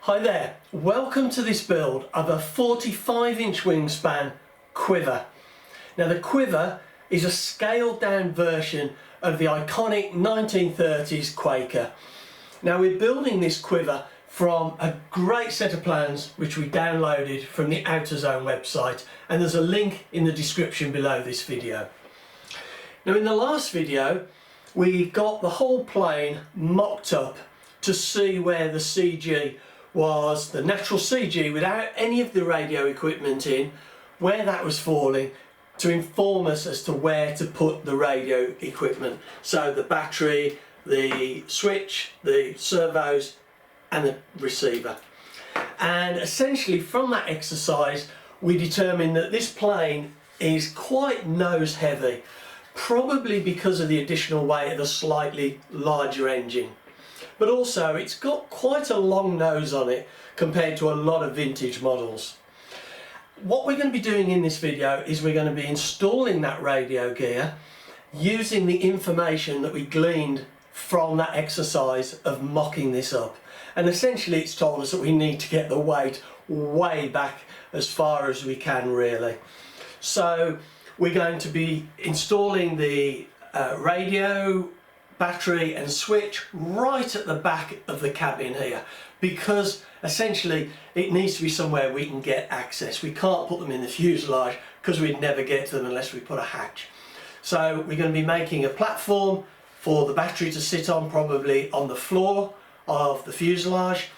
Hi there, welcome to this build of a 45-inch wingspan Quiver. Now the Quiver is a scaled down version of the iconic 1930s Quaker. Now we're building this Quiver from a great set of plans which we downloaded from the OuterZone website, and there's a link in the description below this video. Now in the last video we got the whole plane mocked up to see where the CG was, the natural CG without any of the radio equipment in, where that was falling, to inform us as to where to put the radio equipment. So the battery, the switch, the servos and the receiver. And essentially from that exercise we determined that this plane is quite nose heavy, probably because of the additional weight of the slightly larger engine. But also it's got quite a long nose on it compared to a lot of vintage models. What we're going to be doing in this video is we're going to be installing that radio gear using the information that we gleaned from that exercise of mocking this up. And essentially it's told us that we need to get the weight way back as far as we can really. So we're going to be installing the radio, battery and switch right at the back of the cabin here, because essentially it needs to be somewhere we can get access. We can't put them in the fuselage because we'd never get to them unless we put a hatch. So we're going to be making a platform for the battery to sit on, probably on the floor of the fuselage,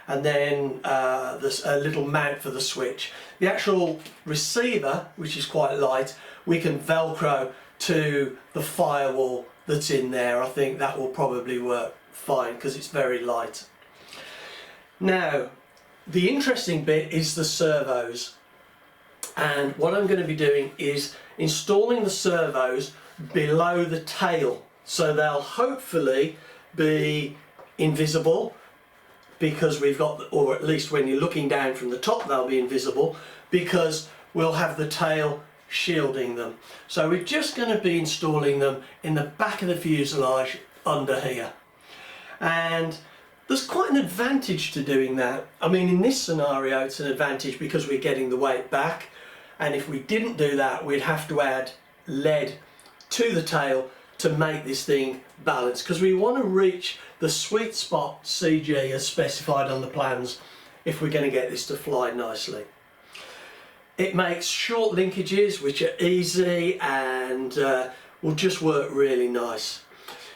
and then there's a little mount for the switch. The actual receiver, which is quite light, we can velcro to the firewall that's in there. I think that will probably work fine because it's very light. Now the interesting bit is the servos, and what I'm going to be doing is installing the servos below the tail, so they'll hopefully be invisible, because we've got, or at least when you're looking down from the top they'll be invisible, because we'll have the tail shielding them. So we're just going to be installing them in the back of the fuselage under here, and there's quite an advantage to doing that. I mean, in this scenario it's an advantage because we're getting the weight back, and if we didn't do that we'd have to add lead to the tail to make this thing balanced, because we want to reach the sweet spot CG as specified on the plans if we're going to get this to fly nicely. It makes short linkages which are easy and will just work really nice.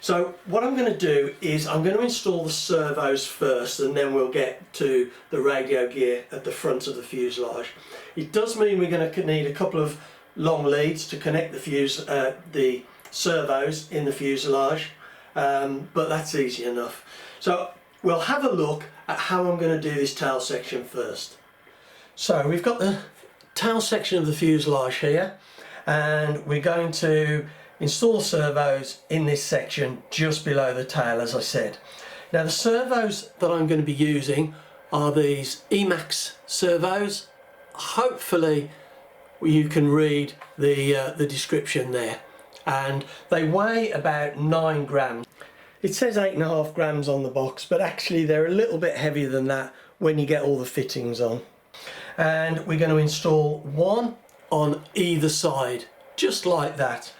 So what I'm going to do is I'm going to install the servos first, and then we'll get to the radio gear at the front of the fuselage. It does mean we're going to need a couple of long leads to connect the servos in the fuselage, but that's easy enough. So we'll have a look at how I'm going to do this tail section first. So we've got the tail section of the fuselage here, and we're going to install servos in this section just below the tail, as I said. Now the servos that I'm going to be using are these Emax servos. Hopefully you can read the description there, and they weigh about 9 grams. It says 8.5 grams on the box, but actually they're a little bit heavier than that when you get all the fittings on. And we're going to install one on either side, just like that.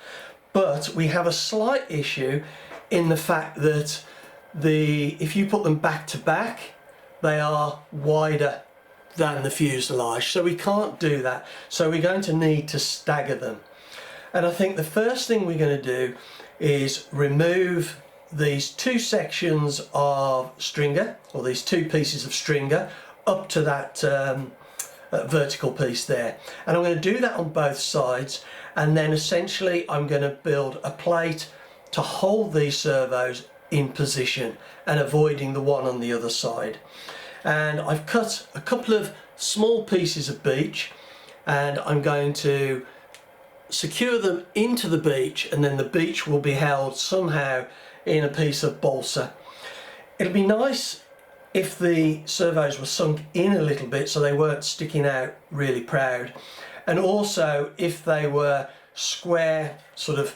But we have a slight issue in the fact that if you put them back to back, they are wider than the fuselage, so we can't do that. So we're going to need to stagger them. And I think the first thing we're going to do is remove these two sections of stringer, or these two pieces of stringer, up to that vertical piece there, and I'm going to do that on both sides, and then essentially I'm going to build a plate to hold these servos in position and avoiding the one on the other side. And I've cut a couple of small pieces of beech, and I'm going to secure them into the beech, and then the beech will be held somehow in a piece of balsa. It'll be nice if the servos were sunk in a little bit so they weren't sticking out really proud, and also if they were square, sort of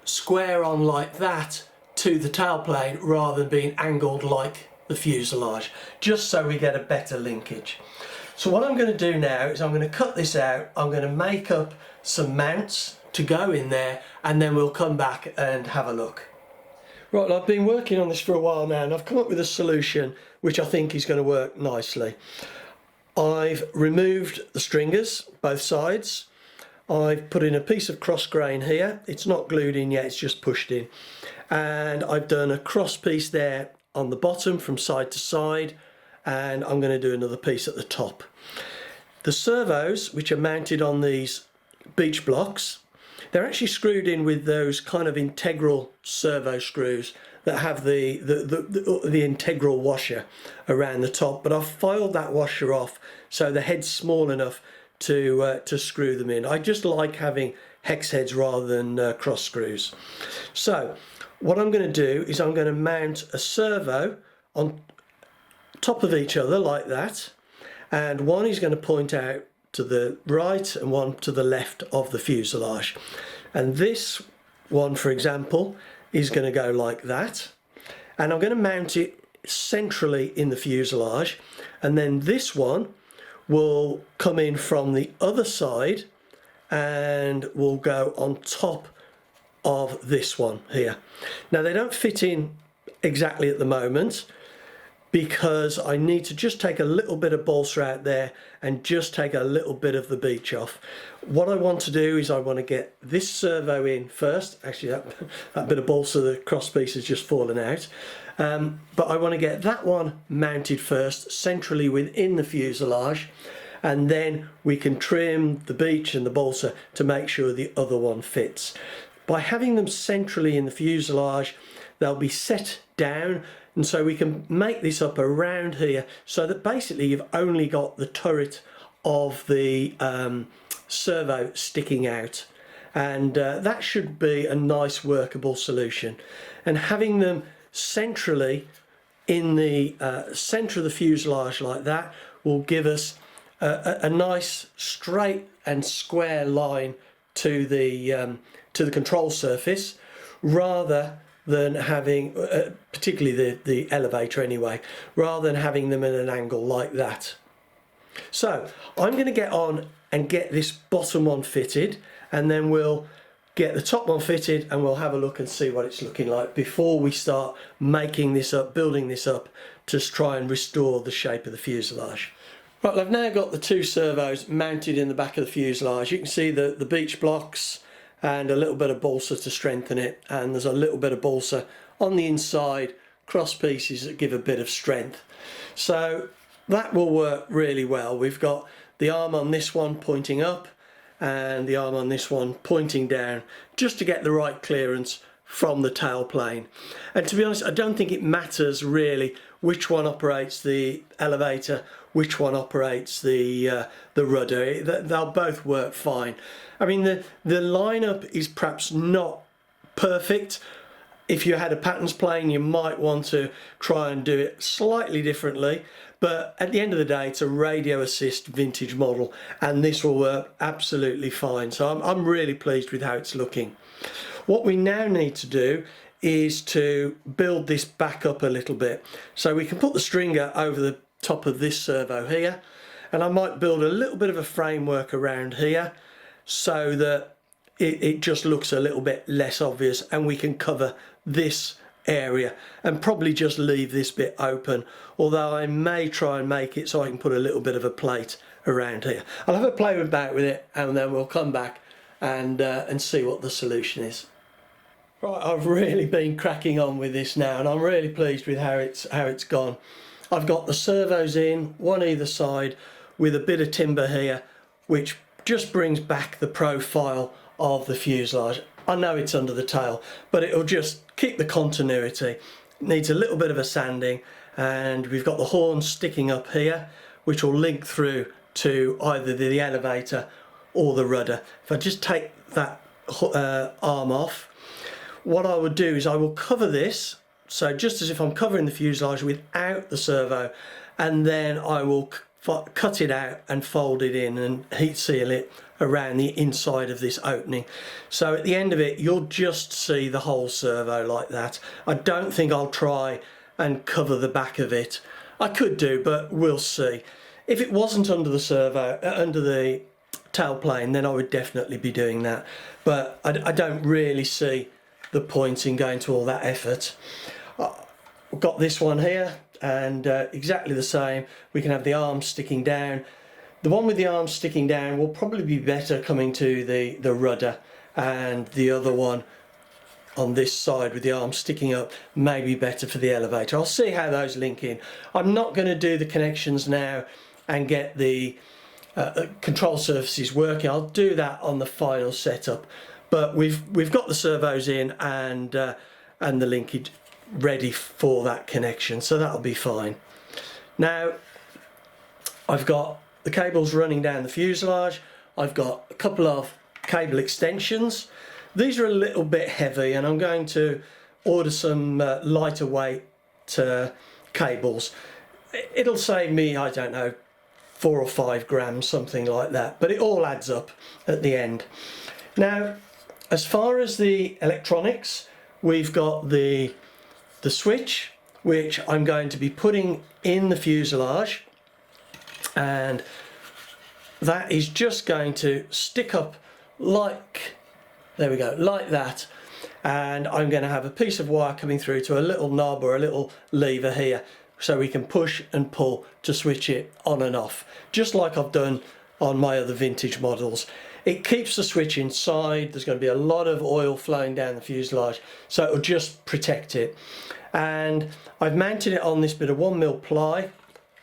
square on like that to the tailplane rather than being angled like the fuselage, just so we get a better linkage. So what I'm going to do now is I'm going to cut this out, I'm going to make up some mounts to go in there, and then we'll come back and have a look. Right, well, I've been working on this for a while now, and I've come up with a solution which I think is going to work nicely. I've removed the stringers, both sides. I've put in a piece of cross grain here. It's not glued in yet, it's just pushed in. And I've done a cross piece there on the bottom from side to side, and I'm going to do another piece at the top. The servos, which are mounted on these beach blocks, they're actually screwed in with those kind of integral servo screws that have the integral washer around the top, but I've filed that washer off so the head's small enough to screw them in. I just like having hex heads rather than cross screws. So what I'm going to do is I'm going to mount a servo on top of each other like that, and one is going to point out to the right and one to the left of the fuselage. And this one, for example, is going to go like that, and I'm going to mount it centrally in the fuselage, and then this one will come in from the other side and will go on top of this one here. Now they don't fit in exactly at the moment because I need to just take a little bit of balsa out there and just take a little bit of the beach off. What I want to do is I want to get this servo in first. Actually that bit of balsa, the cross piece has just fallen out. But I want to get that one mounted first, centrally within the fuselage, and then we can trim the beach and the balsa to make sure the other one fits. By having them centrally in the fuselage, they'll be set down, and so we can make this up around here so that basically you've only got the turret of the servo sticking out, and that should be a nice workable solution. And having them centrally in the centre of the fuselage like that will give us a nice straight and square line to the control surface, rather than having, particularly the elevator anyway, rather than having them at an angle like that. So I'm going to get on and get this bottom one fitted, and then we'll get the top one fitted and we'll have a look and see what it's looking like before we start making this up, building this up to try and restore the shape of the fuselage. Right, I've now got the two servos mounted in the back of the fuselage. You can see the beach blocks and a little bit of balsa to strengthen it, and there's a little bit of balsa on the inside, cross pieces that give a bit of strength. So that will work really well. We've got the arm on this one pointing up and the arm on this one pointing down, just to get the right clearance from the tailplane. And to be honest, I don't think it matters really which one operates the elevator, which one operates the rudder. They'll both work fine. I mean, the lineup is perhaps not perfect. If you had a patterns plane, you might want to try and do it slightly differently, but at the end of the day, it's a radio assist vintage model, and this will work absolutely fine. So I'm really pleased with how it's looking. What we now need to do is to build this back up a little bit. So we can put the stringer over the top of this servo here, and I might build a little bit of a framework around here so that it just looks a little bit less obvious, and we can cover this area and probably just leave this bit open, although I may try and make it so I can put a little bit of a plate around here. I'll have a play about with it, and then we'll come back and see what the solution is. Right, I've really been cracking on with this now, and I'm really pleased with how it's gone. I've got the servos in, one either side, with a bit of timber here, which just brings back the profile of the fuselage. I know it's under the tail, but it'll just keep the continuity. It needs a little bit of a sanding, and we've got the horn sticking up here, which will link through to either the elevator or the rudder. If I just take that arm off, what I would do is I will cover this, so just as if I'm covering the fuselage without the servo, and then I will cut it out and fold it in and heat seal it around the inside of this opening. So at the end of it, you'll just see the whole servo like that. I don't think I'll try and cover the back of it. I could do, but we'll see. If it wasn't under the under the tailplane, then I would definitely be doing that. But I don't really see the point in going to all that effort. We've got this one here, and exactly the same. We can have the arms sticking down. The one with the arms sticking down will probably be better coming to the rudder, and the other one on this side with the arms sticking up may be better for the elevator. I'll see how those link in. I'm not going to do the connections now and get the control surfaces working. I'll do that on the final setup, but we've got the servos in and the linkage ready for that connection, so that'll be fine. Now I've got the cables running down the fuselage. I've got a couple of cable extensions. These are a little bit heavy, and I'm going to order some lighter weight cables. It'll save me, I don't know, 4 or 5 grams, something like that, but it all adds up at the end. Now, as far as the electronics, we've got the switch, which I'm going to be putting in the fuselage, and that is just going to stick up like, there we go, like that, and I'm going to have a piece of wire coming through to a little knob or a little lever here, so we can push and pull to switch it on and off, just like I've done on my other vintage models. It keeps the switch inside. There's going to be a lot of oil flowing down the fuselage, so it'll just protect it. And I've mounted it on this bit of 1mm ply,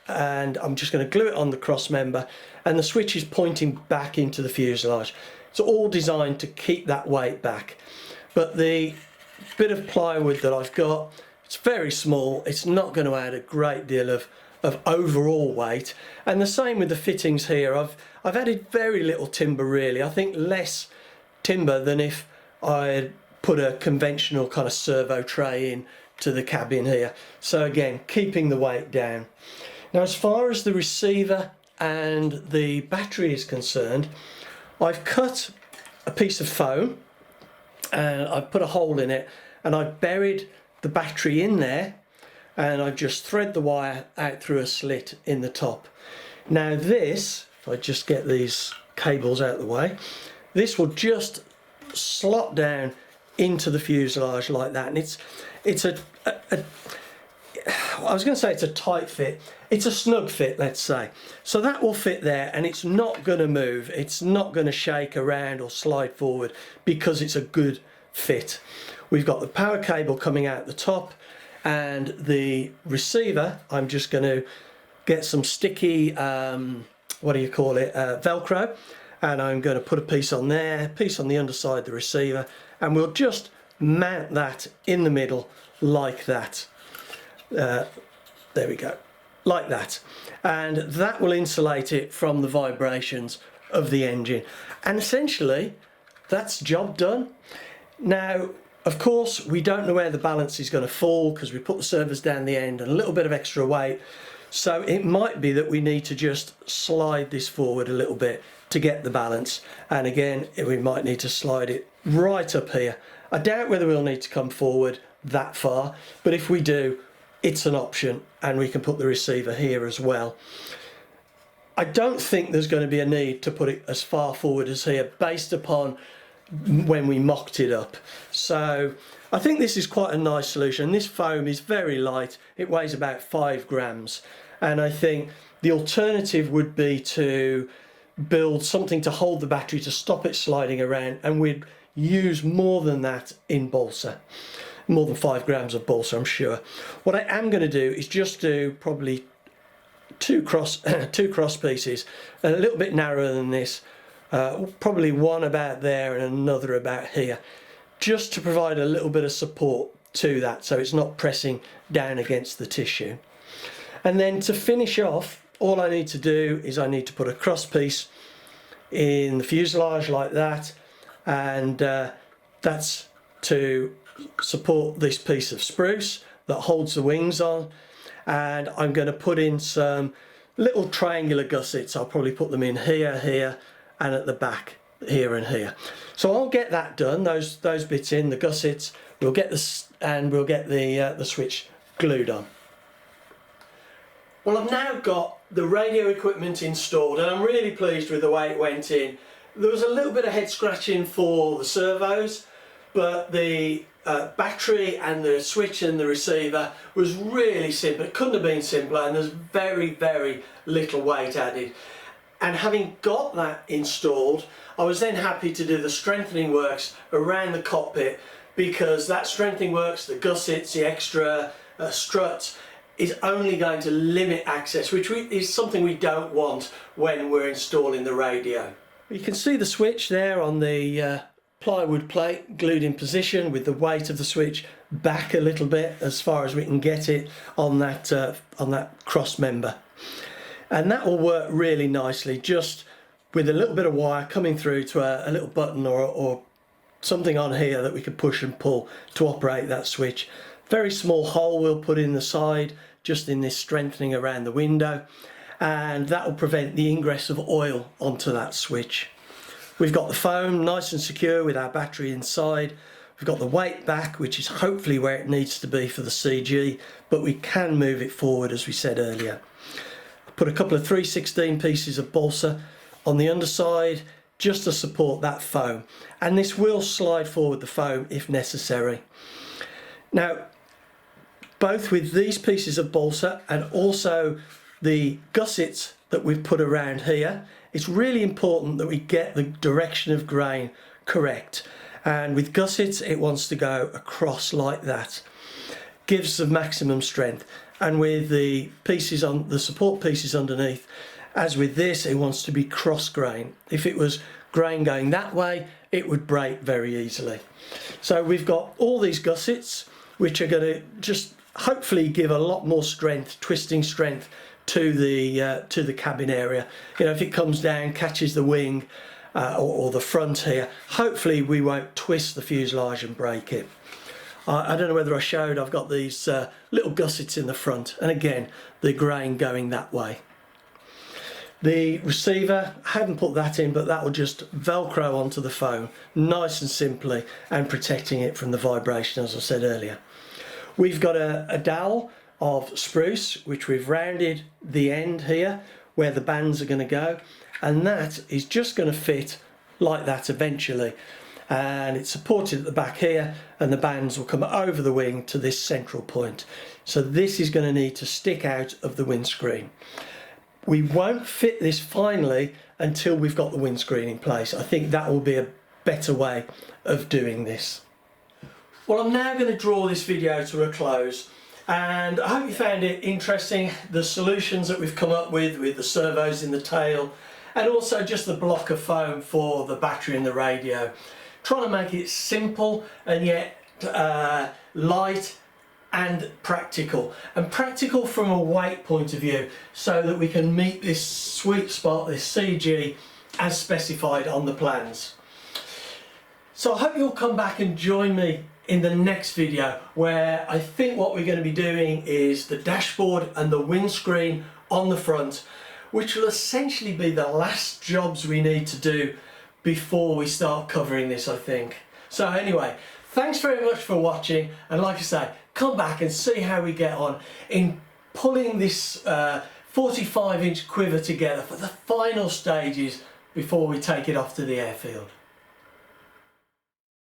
and I'm just going to glue it on the cross member, and the switch is pointing back into the fuselage. It's all designed to keep that weight back. But the bit of plywood that I've got, it's very small. It's not going to add a great deal of overall weight. And the same with the fittings here. I've added very little timber really. I think less timber than if I had put a conventional kind of servo tray in to the cabin here. So again, keeping the weight down. Now, as far as the receiver and the battery is concerned, I've cut a piece of foam and I've put a hole in it, and I've buried the battery in there, and I've just thread the wire out through a slit in the top. Now this, if I just get these cables out of the way, this will just slot down into the fuselage like that, and it's I was going to say it's a tight fit. It's a snug fit, let's say. So that will fit there, and it's not going to move. It's not going to shake around or slide forward because it's a good fit. We've got the power cable coming out the top, and the receiver, I'm just going to get some sticky, what do you call it, Velcro, and I'm going to put a piece on there, piece on the underside of the receiver, and we'll just mount that in the middle like that. There we go, like that, and that will insulate it from the vibrations of the engine, and essentially that's job done. Now, of course, we don't know where the balance is going to fall because we put the servos down the end and a little bit of extra weight, so it might be that we need to just slide this forward a little bit to get the balance, and again we might need to slide it right up here. I doubt whether we'll need to come forward that far, but if we do, it's an option, and we can put the receiver here as well. I don't think there's going to be a need to put it as far forward as here based upon when we mocked it up. So I think this is quite a nice solution. This foam is very light. It weighs about 5 grams, and I think the alternative would be to build something to hold the battery to stop it sliding around, and we'd use more than that in balsa. More than 5 grams of balsa, I'm sure. What I am going to do is just do probably two cross pieces, a little bit narrower than this, probably one about there and another about here, just to provide a little bit of support to that so it's not pressing down against the tissue. And then to finish off, all I need to do is I need to put a cross piece in the fuselage like that, and that's to support this piece of spruce that holds the wings on, and I'm going to put in some little triangular gussets. I'll probably put them in here, here, and at the back here and here. So I'll get that done, those bits in, the gussets. We'll get this, and we'll get the switch glued on. Well, I've now got the radio equipment installed and I'm really pleased with the way it went in. There was a little bit of head scratching for the servos, but the battery and the switch and the receiver was really simple. It couldn't have been simpler, and there's very, very little weight added. And having got that installed, I was then happy to do the strengthening works around the cockpit, because that strengthening works, the gussets, the extra struts, is only going to limit access, which is something we don't want when we're installing the radio. You can see the switch there on the plywood plate glued in position, with the weight of the switch back a little bit as far as we can get it on that cross member, and that will work really nicely just with a little bit of wire coming through to a little button or something on here that we could push and pull to operate that switch. Very small hole we'll put in the side just in this strengthening around the window, and that will prevent the ingress of oil onto that switch. We've got the foam nice and secure with our battery inside. We've got the weight back, which is hopefully where it needs to be for the CG, but we can move it forward as we said earlier. I put a couple of 3/16 pieces of balsa on the underside just to support that foam, and this will slide forward the foam if necessary. Now, both with these pieces of balsa and also the gussets that we've put around here, it's really important that we get the direction of grain correct, and with gussets it wants to go across like that, gives the maximum strength, and with the pieces on the support pieces underneath, as with this, it wants to be cross grain. If it was grain going that way, it would break very easily. So we've got all these gussets which are going to just hopefully give a lot more strength, twisting strength to the cabin area. You know, if it comes down, catches the wing or the front here, hopefully we won't twist the fuselage and break it. I don't know whether I showed, I've got these little gussets in the front, and again the grain going that way. The receiver, I haven't put that in, but that will just velcro onto the foam nice and simply, and protecting it from the vibration, as I said earlier. We've got a dowel of spruce which we've rounded the end here where the bands are going to go, and that is just going to fit like that eventually, and it's supported at the back here, and the bands will come over the wing to this central point. So this is going to need to stick out of the windscreen. We won't fit this finally until we've got the windscreen in place. I think that will be a better way of doing this. Well, I'm now going to draw this video to a close, and I hope you found it interesting, the solutions that we've come up with the servos in the tail, and also just the block of foam for the battery and the radio. Trying to make it simple and yet light and practical from a weight point of view, so that we can meet this sweet spot, this CG, as specified on the plans. So I hope you'll come back and join me in the next video, where I think what we're going to be doing is the dashboard and the windscreen on the front, which will essentially be the last jobs we need to do before we start covering this, I think. So anyway, thanks very much for watching, and like I say, come back and see how we get on in pulling this 45-inch Quiver together for the final stages before we take it off to the airfield.